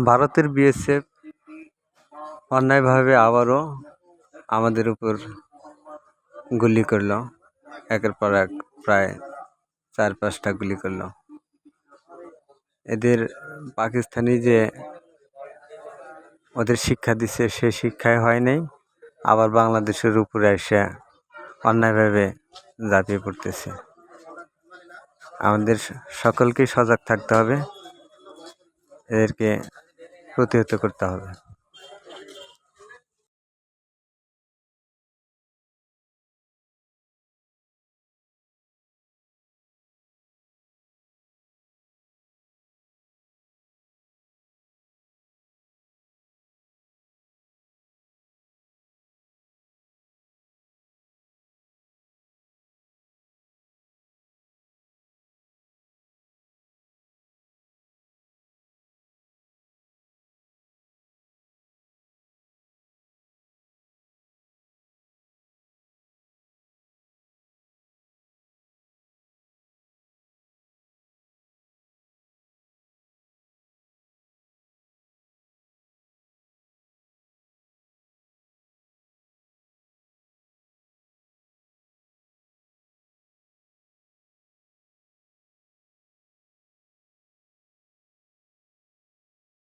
ভারতের বিএসএফ অন্যায়ভাবে আবারও আমাদের উপর গুলি করলো, একের পর এক প্রায় 4-5টা গুলি করলো। এদের পাকিস্তানি যে ওদের শিক্ষা দিচ্ছে সে শিক্ষায় হয় নাই, আবার বাংলাদেশের উপরে এসে অন্যায়ভাবে ঝাঁপিয়ে পড়তেছে। আমাদের সকলকেই সজাগ থাকতে হবে, এদেরকে প্রতিহত করতে হবে।